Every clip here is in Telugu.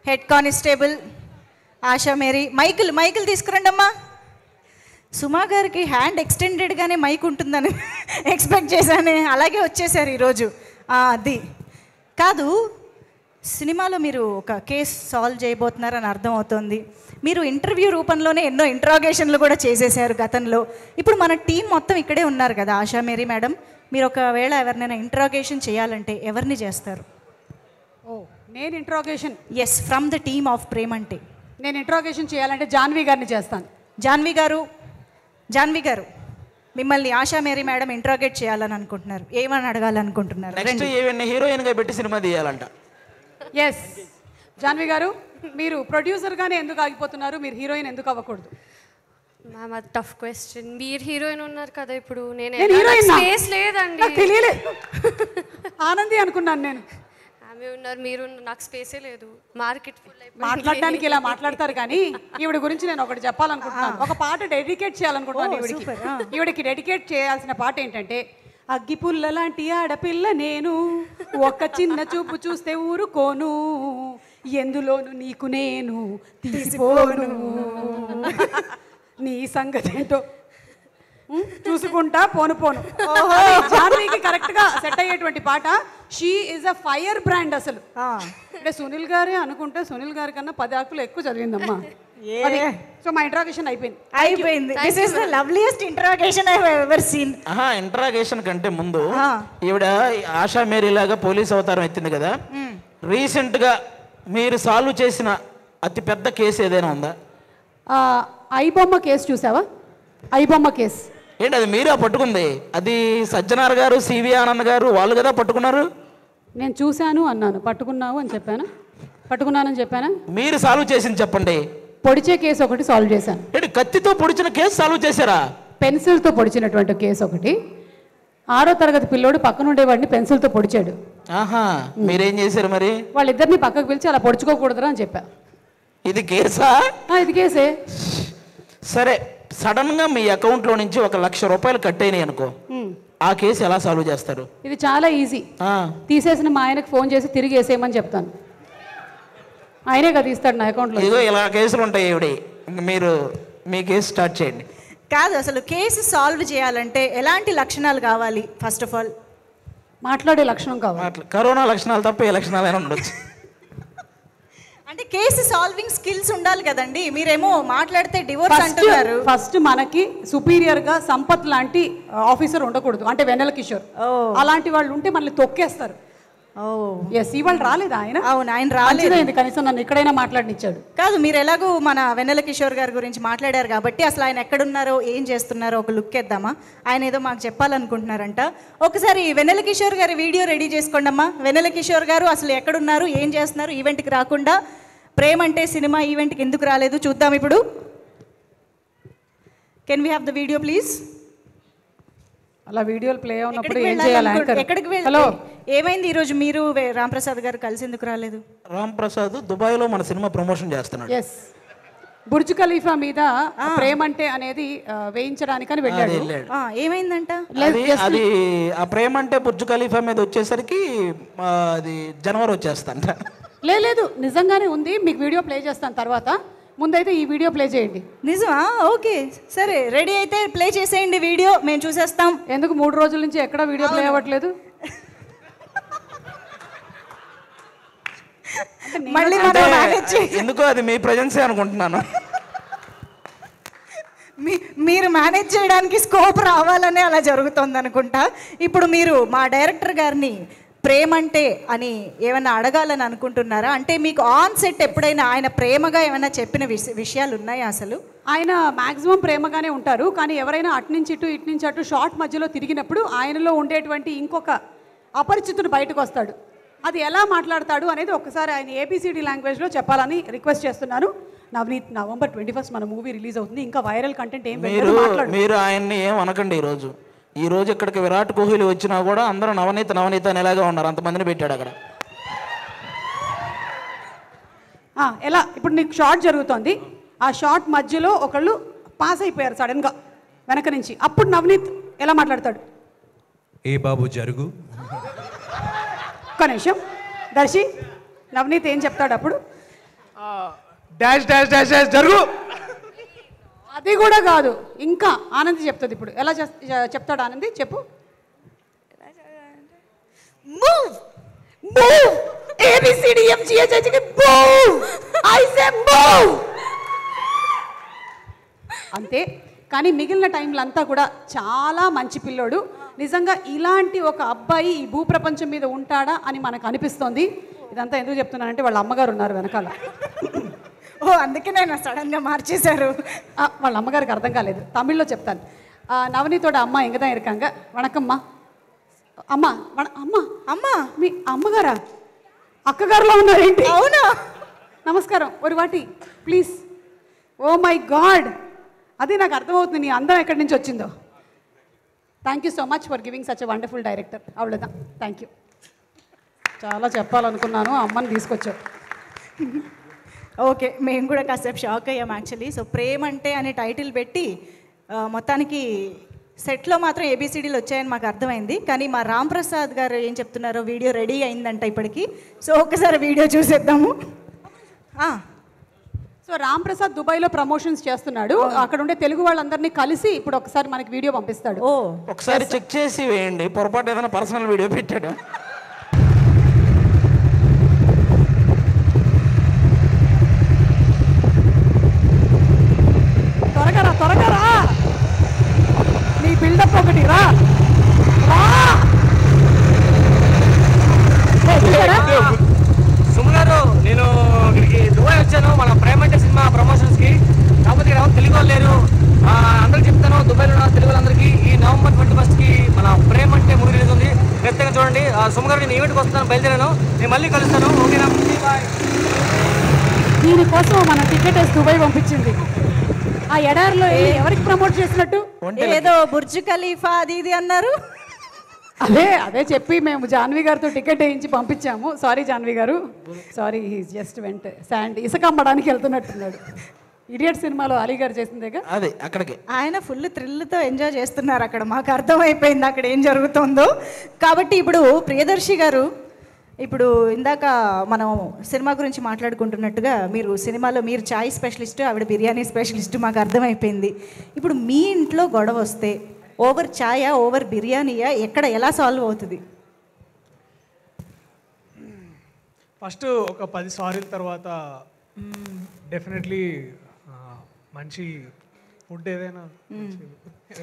Head constable ASHA Mary. మైకులు తీసుకురండి అమ్మా. సుమా గారికి హ్యాండ్ ఎక్స్టెండెడ్గానే మైక్ ఉంటుందని ఎక్స్పెక్ట్ చేశాను, అలాగే వచ్చేసారు ఈరోజు. అది కాదు, సినిమాలో మీరు ఒక కేసు సాల్వ్ చేయబోతున్నారని అర్థమవుతోంది. మీరు ఇంటర్వ్యూ రూపంలోనే ఎన్నో ఇంట్రాగేషన్లు కూడా చేసేసారు గతంలో. ఇప్పుడు మన టీం మొత్తం ఇక్కడే ఉన్నారు కదా ఆశా మేరీ మేడం, మీరు ఒకవేళ ఎవరినైనా ఇంట్రాగేషన్ చేయాలంటే ఎవరిని చేస్తారు? నేను interrogation? Yes, from the team of ప్రేమంటే. నేను ఇంట్రాగేషన్ చేయాలంటే జాన్వి గారిని చేస్తాను. జాన్వి గారు మిమ్మల్ని ఆశా మేరీ మేడం ఇంట్రాగేట్ చేయాలని అనుకుంటున్నారు, ఏమని అడగాలనుకుంటున్నారు? నెక్స్ట్ ఈవెన్ హీరోయిన్గా పెట్టి సినిమా తీయాలంట. ఎస్, జాన్వి గారు మీరు ప్రొడ్యూసర్గానే ఎందుకు ఆగిపోతున్నారు, మీరు హీరోయిన్ ఎందుకు అవ్వకూడదు? మ్యామ్ అది టఫ్ క్వశ్చన్. మీరు హీరోయిన్ ఉన్నారు కదా ఇప్పుడు, నేను స్పేస్ లేదండి. తెలియలేదు, ఆనంది అనుకున్నాను నేను. ఆమె ఉన్నారు, మీరు నాకు స్పేసే లేదు. మార్కెట్ మాట్లాడడానికి ఇలా మాట్లాడతారు కానీ ఈవిడ గురించి నేను ఒకటి చెప్పాలనుకుంటున్నాను. ఒక పాట డెడికేట్ చేయాలనుకుంటున్నాను ఈవిడికి డెడికేట్ చేయాల్సిన పాట ఏంటంటే, అగ్గిపుల్ల లాంటి ఆడపిల్ల నేను, ఒక చిన్న చూపు చూస్తే ఊరుకోను, ఎందులోను నీకు నేను తీసిపోను, నీ సంగతి ఏంటో చూసుకుంటా పోను. జాన్వీకి కరెక్ట్ గా సెట్ అయ్యేటువంటి పాట. She is a fire brand అసలు. అంటే సునీల్ గారే అనుకుంటే సునీల్ గారి కన్నా 10 ఆకులు ఎక్కువ చదివిందమ్మా. సో మా ఇంట్రాగేషన్ అయిపోయింది. This is the loveliest interrogation I have ever seen. Interrogation కంటే ముందు ఈవిడ ఆశా మేరీ లాగా పోలీస్ అవతారం ఎత్తింది కదా, రీసెంట్ గా మీరు సాల్వ్ చేసిన అతి పెద్ద కేసు ఏదైనా ఉందా? ఐబొమ్మ కేసు చూసావా? ఐబొమ్మ కేసు ఏంటి అది మీరా పట్టుకుంది? అది సజ్జనార్ గారు, సివి ఆనంద్ గారు వాళ్ళు కదా పట్టుకున్నారు. నేను చూశాను అన్నాను, పట్టుకున్నావు అని చెప్పాను, పట్టుకున్నానని చెప్పాను. మీరు సాల్వ్ చేసింది చెప్పండి. పొడిచే కేసు ఒకటి సాల్వ్ చేశాను. ఏంటి కత్తితో పొడిచిన కేసు సాల్వ్ చేశారా? పెన్సిల్తో పొడిచినటువంటి కేసు ఒకటి. 6వ తరగతి పిల్లోడు పక్కన ఉండేవాడిని పెన్సిల్తో పొడిచాడు. మీరేం చేశారు మరి? వాళ్ళిద్దరిని పక్కకు పిలిచి అలా పొడుచుకోకూడదురా అని చెప్పా. ఇది కేసా? ఇది కేసే. సరే, సడన్ గా మీ అకౌంట్ లో నుంచి 1,00,000 రూపాయలు కట్ అయినాయి అనుకో, ఆ కేసు ఎలా సాల్వ్ చేస్తారు? ఇది చాలా ఈజీ. తీసేసిన మా ఆయనకు ఫోన్ చేసి తిరిగి వేసేయమని చెప్తాను, ఆయనే కదా తీస్తాడు నా అకౌంట్ లో. ఇదిగో ఇలా కేసులు ఉంటాయి. ఇవిడి మీరు మీ కేసు స్టార్ట్ చేయండి. కాదు, అసలు కేసు సాల్వ్ చేయాలంటే ఎలాంటి లక్షణాలు కావాలి? ఫస్ట్ ఆఫ్ ఆల్ మాట్లాడే లక్షణం కావాలి. కరోనా లక్షణాలు తప్ప ఏ లక్షణాలైనా ఉండొచ్చు. అంటే కేసు సాల్వింగ్ స్కిల్స్ ఉండాలి కదండి. మీరేమో మాట్లాడితే డివోర్స్ అంటున్నారు. ఫస్ట్ మనకి సుపీరియర్ గా సంపత్ లాంటి ఆఫీసర్ ఉండకూడదు, అంటే వెన్నెల కిషోర్ అలాంటి వాళ్ళు ఉంటే మనల్ని తొక్కేస్తారు. ఎస్, ఇవాళ రాలేదు ఆయన. అవును, ఆయన రాలేదు. కనీసం నన్ను ఎక్కడైనా మాట్లాడనిచ్చాడు. కాదు, మీరు ఎలాగో మన వెన్నెల కిషోర్ గారి గురించి మాట్లాడారు కాబట్టి అసలు ఆయన ఎక్కడున్నారో ఏం చేస్తున్నారో ఒక లుక్ వేద్దామా? ఆయన ఏదో మాకు చెప్పాలనుకుంటున్నారంట. ఒకసారి వెన్నెల కిషోర్ గారి వీడియో రెడీ చేసుకోండి అమ్మా. వెన్నెల కిషోర్ గారు అసలు ఎక్కడున్నారు, ఏం చేస్తున్నారు, ఈవెంట్కి రాకుండా ప్రేమంటే సినిమా ఈవెంట్కి ఎందుకు రాలేదు చూద్దాం ఇప్పుడు. Can we have the video please? అలా వీడియోలు ప్లే అవునప్పుడు ఏం చేయాలి? ఎక్కడికి వెళ్ళి ఏమైంది ఈరోజు మీరు రాంప్రసాద్ గారు కలిసి ఎందుకు రాలేదు? రాంప్రసాద్ దుబాయ్లో మన సినిమా ప్రమోషన్ చేస్తున్నాడు. ఎస్, బుర్జ్ ఖలీఫా మీద ప్రేమంటే అనేది వేయించడానికని వెళ్ళాడు. ఏమైందంట? అది ఆ ప్రేమంటే బుర్జ్ ఖలీఫా మీద వచ్చేసరికి అది జనవరి వచ్చేస్తా. లేదు, నిజంగానే ఉంది. మీకు వీడియో ప్లే చేస్తాను తర్వాత. ముందైతే ఈ వీడియో ప్లే చేయండి. నిజమా? ఓకే, సరే, రెడీ అయితే ప్లే చేసేయండి వీడియో, మేము చూసేస్తాం. ఎందుకు 3 రోజుల నుంచి ఎక్కడ వీడియో ప్లే అవ్వట్లేదు? ఎందుకో అది మీ ప్రెజెన్సే అనుకుంటున్నాను. మీరు మేనేజ్ చేయడానికి స్కోప్ రావాలనే అలా జరుగుతుంది అనుకుంటా. ఇప్పుడు మీరు మా డైరెక్టర్ గారిని ప్రేమంటే అని ఏమైనా అడగాలని అనుకుంటున్నారా? అంటే మీకు ఆన్ సెట్ ఎప్పుడైనా ఆయన ప్రేమగా ఏమైనా చెప్పిన విషయాలు ఉన్నాయా? అసలు ఆయన మాక్సిమం ప్రేమగానే ఉంటారు, కానీ ఎవరైనా అటు నుంచి ఇటు ఇటు నుంచి అటు షార్ట్ మధ్యలో తిరిగినప్పుడు ఆయనలో ఉండేటువంటి ఇంకొక అపరిచితుడు బయటకు వస్తాడు. అది ఎలా మాట్లాడతాడు అనేది ఒకసారి ఆయన ఏబిసిడి లాంగ్వేజ్లో చెప్పాలని రిక్వెస్ట్ చేస్తున్నాను. నవనీత్, November 21 మన మూవీ రిలీజ్ అవుతుంది. ఇంకా వైరల్ కంటెంట్ ఏం మీరు ఆయన్ని ఏం అనకండి. ఈ రోజు ఇక్కడికి విరాట్ కోహ్లీ వచ్చినా కూడా అందరూ నవనీత అనేలాగా ఉన్నారు. అంతమందిని పెట్టాడు అక్కడ. ఎలా ఇప్పుడు నీకు షార్ట్ జరుగుతోంది, ఆ షార్ట్ మధ్యలో ఒకళ్ళు పాస్ అయిపోయారు సడన్గా వెనక నుంచి. అప్పుడు నవనీత్ ఎలా మాట్లాడతాడు? ఏ బాబు జరుగు. ఒక్క నిమిషం దర్శి, నవనీత్ ఏం చెప్తాడు అప్పుడు? డాష్ డాష్ డాష్ డాష్ జరుగు. అది కూడా కాదు, ఇంకా ఆనంది చెప్తుంది ఇప్పుడు. ఎలా చెప్తాడు ఆనంది, చెప్పు. Move move ABCDFGH move I say move అంతే. కానీ మిగిలిన టైంలో అంతా కూడా చాలా మంచి పిల్లోడు. నిజంగా ఇలాంటి ఒక అబ్బాయి ఈ భూప్రపంచం మీద ఉంటాడా అని మనకు అనిపిస్తోంది. ఇదంతా ఎందుకు చెప్తున్నానంటే వాళ్ళ అమ్మగారు ఉన్నారు వెనకాల. ఓ అందుకే నేను సడన్గా మార్చేశారు. వాళ్ళ అమ్మగారికి అర్థం కాలేదు, తమిళ్లో చెప్తాను. నవనీతోட అమ్మ ఎంగదా இருக்காங்க. వణకమ్మా. అమ్మ అమ్మ అమ్మ మీ అమ్మగారా? అక్కగారులో ఉన్నారేంటి? అవునా? నమస్కారం ఒక వాటి ప్లీజ్. ఓ మై గాడ్, అది నాకు అర్థమవుతుంది నీ అందం ఎక్కడి నుంచి వచ్చిందో. Thank you so much for giving such a wonderful director. అవ్వలేదా? Thank you. చాలా చెప్పాలనుకున్నాను, అమ్మని తీసుకొచ్చావు. ఓకే, మేము కూడా కాసేపు షాక్ అయ్యాం యాక్చువల్లీ. సో ప్రేమ అంటే అనే టైటిల్ పెట్టి మొత్తానికి సెట్లో మాత్రం ఏబిసిడీలు వచ్చాయని మాకు అర్థమైంది. కానీ మా రామ్ ప్రసాద్ గారు ఏం చెప్తున్నారో వీడియో రెడీ అయిందంట ఇప్పటికి. సో ఒక్కసారి వీడియో చూసేద్దాము. సో రామ్ ప్రసాద్ దుబాయ్లో ప్రమోషన్స్ చేస్తున్నాడు. అక్కడ ఉండే తెలుగు వాళ్ళందరినీ కలిసి ఇప్పుడు ఒకసారి మనకి వీడియో పంపిస్తాడు. ఒకసారి చెక్ చేసి వేయండి, పొరపాటు ఏదైనా పర్సనల్ వీడియో పెట్టాడు. త్వరగా రా, నీ బిల్డప్ ఒకటి రా. సుమగారు, నేను ఇక్కడికి దుబాయ్ వచ్చాను మన ప్రేమ అంటే సినిమా ప్రమోషన్స్కి. కాకపోతే ఇక్కడ తెలుగు వాళ్ళు లేరు. అందరికి చెప్తాను, దుబాయ్లో ఉన్న తెలుగు వాళ్ళందరికీ ఈ నవంబర్ 21కి మన ప్రేమ అంటే మూవీ రిలీజ్ ఉంది. ఖచ్చితంగా చూడండి. సుమగారు, నేను ఈవెంట్కి వస్తాను, బయలుదేరాను. నేను మళ్ళీ కలుస్తాను. ఓకేనా? బాయ్. దీనికోసం మన టికెట్ వేసి దుబాయ్ పంపించింది. ఆ ఎడారిలో ఎవరికి ప్రమోట్ చేసినట్టు? ఏదో బుర్జ్ ఖలీఫా అది ఇది అన్నారు. అదే చెప్పి మేము జాన్వి గారితో టికెట్ వేయించి పంపించాము. సారీ జాన్వి గారు, sorry, he just went sand ఇసుక అమ్మడానికి వెళ్తున్నట్టున్నాడు. ఇడియట్ సినిమాలో అలీ గారు చేసిందేగా అదే అక్కడికి. ఆయన ఫుల్ థ్రిల్తో ఎంజాయ్ చేస్తున్నారు అక్కడ. మాకు అర్థమైపోయింది అక్కడ ఏం జరుగుతుందో. కాబట్టి ఇప్పుడు ప్రియదర్శి గారు, ఇప్పుడు ఇందాక మనం సినిమా గురించి మాట్లాడుకుంటున్నట్టుగా మీరు సినిమాలో మీరు చాయ్ స్పెషలిస్ట్, ఆవిడ బిర్యానీ స్పెషలిస్ట్, మాకు అర్థమైపోయింది. ఇప్పుడు మీ ఇంట్లో గొడవ వస్తే ఓవర్ చాయా ఓవర్ బిర్యానీయా, ఎక్కడ ఎలా సాల్వ్ అవుతుంది? ఫస్ట్ ఒక 10 సారీల తర్వాత డెఫినెట్లీ మంచి ఫుడ్ ఏదైనా.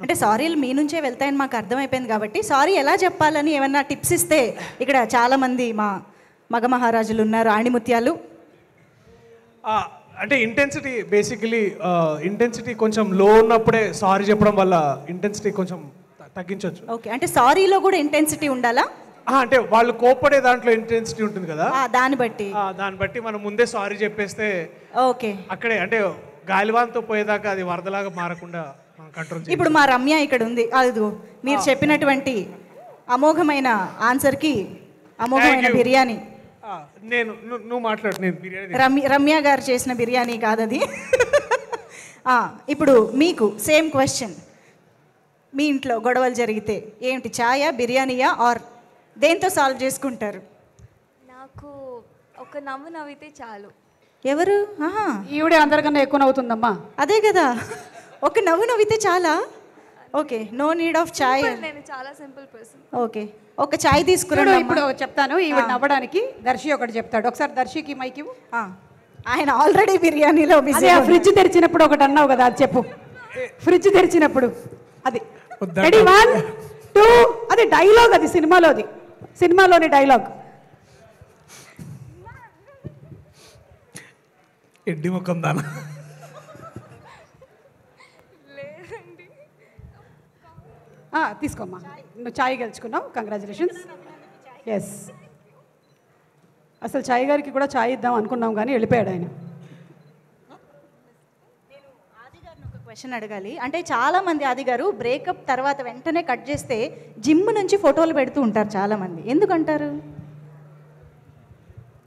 అంటే సారీలు మీ నుంచే వెళ్తాయని మాకు అర్థమైపోయింది. కాబట్టి సారీ ఎలా చెప్పాలని ఏమన్నా టిప్స్ ఇస్తే, ఇక్కడ చాలామంది మా మగ మహారాజులు ఉన్నారు, ఆణిముత్యాలు. అంటే ఇంటెన్సిటీ, బేసికలీ ఇంటెన్సిటీ కొంచెం లో ఉన్నప్పుడే సారీ చెప్పడం వల్ల ఇంటెన్సిటీ కొంచెం తగ్గించవచ్చు. ఓకే, అంటే సారీలో కూడా ఇంటెన్సిటీ ఉండాలా? అంటే వాళ్ళు కోపడే దాంట్లో ఇంటెన్సిటీ ఉంటుంది కదా, దాన్ని బట్టి మనం ముందే సారీ చెప్పేస్తే ఓకే అక్కడే అంటే గాలివాన్తో పోయేదాకా అది వరదలాగా మారకుండా కంట్రోల్. ఇప్పుడు మా రమ్య ఇక్కడ ఉంది. అది మీరు చెప్పినటువంటి అమోఘమైన ఆన్సర్కి అమోఘమైన బిర్యానీ. నువ్వు మాట్లాడు, నేను బిర్యానీ. రమ్య గారు చేసిన బిర్యానీ కాదది. ఇప్పుడు మీకు సేమ్ క్వశ్చన్. మీ ఇంట్లో గొడవలు జరిగితే ఏంటి, చాయా బిర్యానీయా ఆర్ దేంతో సాల్వ్ చేసుకుంటారు? నాకు ఒక నవ్వు నవ్వితే చాలు. ఎవరు? ఈవిడే అందరికన్నా ఎక్కువ నవ్వుతుందమ్మా. అదే కదా, ఒక నవ్వు నవ్వితే చాలా. ఓకే, నో నీడ్ ఆఫ్ చాయ్. నేను చాలా సింపుల్ పర్సన్. ఓకే, ఒక చాయ్ తీసుకురండి. ఇప్పుడు చెప్తాను ఈవిడ నవ్వడానికి. దర్శి ఒకటి చెప్తాడు. ఒకసారి దర్శికి మైక్ ఇవ్వు. ఆయన ఆల్రెడీ బిర్యానీలో బిజీ. ఫ్రిడ్జ్ తెరిచినప్పుడు ఒకటి అన్నావు కదా, అది చెప్పు. ఫ్రిడ్జ్ తెరిచినప్పుడు అది రెడీ 1 2 అది డైలాగ్, అది సినిమాలోని డైలాగ్. ఎడ్డి ముఖం దానా? తీసుకోమ్మా, నువ్వు ఛాయ్ గెలుచుకున్నావు, కంగ్రాచులేషన్స్. ఎస్, అసలు ఛాయ్ గారికి కూడా ఛాయ్ ఇద్దాం అనుకున్నాం కానీ వెళ్ళిపోయాడు ఆయన. క్వశ్చన్ అడగాలి. అంటే చాలా మంది ఆది గారు బ్రేకప్ తర్వాత వెంటనే కట్ చేస్తే జిమ్ నుంచి ఫోటోలు పెడుతూ ఉంటారు చాలా మంది, ఎందుకంటారు?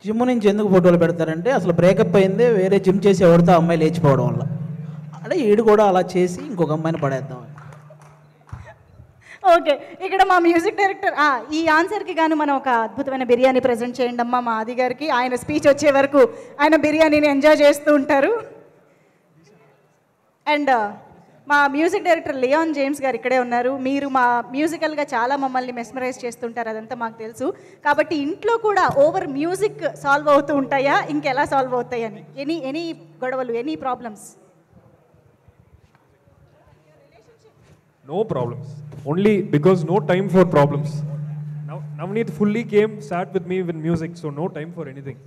జిమ్ నుంచి ఎందుకు ఫోటోలు పెడతారంటే అసలు బ్రేకప్ అయిందే వేరే జిమ్ చేసి ఎవరితో అమ్మాయి లేచిపోవడం వల్ల. అంటే ఈడు కూడా అలా చేసి ఇంకొక అమ్మాయిని పడేద్దాం. ఓకే, ఇక్కడ మా మ్యూజిక్ డైరెక్టర్ ఈ ఆన్సర్కి గాను మనం ఒక అద్భుతమైన బిర్యానీ ప్రజెంట్ చేయండి అమ్మా మా ఆది గారికి. ఆయన స్పీచ్ వచ్చే వరకు ఆయన బిర్యానీని ఎంజాయ్ చేస్తూ ఉంటారు. అండ్ మా మ్యూజిక్ డైరెక్టర్ లియాన్ జేమ్స్ గారు ఇక్కడే ఉన్నారు. మీరు మా మ్యూజికల్గా చాలా మమ్మల్ని మెస్మరైజ్ చేస్తుంటారు, అదంతా మాకు తెలుసు. కాబట్టి ఇంట్లో కూడా ఓవర్ మ్యూజిక్ సాల్వ్ అవుతూ ఉంటాయా, ఇంకెలా సాల్వ్ అవుతాయని? ఎనీ గొడవలు, any problems? No problems. Only because no time for problems. Now Navneet fully sat with me with music, so no time for anything.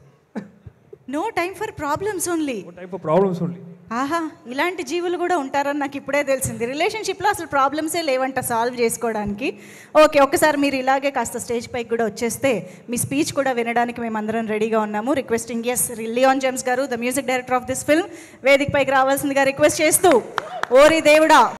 No time for problems only. No time for problems only. ఆహా, ఇలాంటి జీవులు కూడా ఉంటారని నాకు ఇప్పుడే తెలిసింది. రిలేషన్షిప్లో అసలు ప్రాబ్లమ్సే లేవంట సాల్వ్ చేసుకోవడానికి. ఓకే, ఒక్కసారి మీరు ఇలాగే కాస్త స్టేజ్ పైకి కూడా వచ్చేస్తే మీ స్పీచ్ కూడా వినడానికి మేము అందరం రెడీగా ఉన్నాము. రిక్వెస్టింగ్ లియాన్ జేమ్స్ గారు, the music director of this film, వేదిక పైకి రావాల్సిందిగా రిక్వెస్ట్ చేస్తూ, ఓరి దేవుడా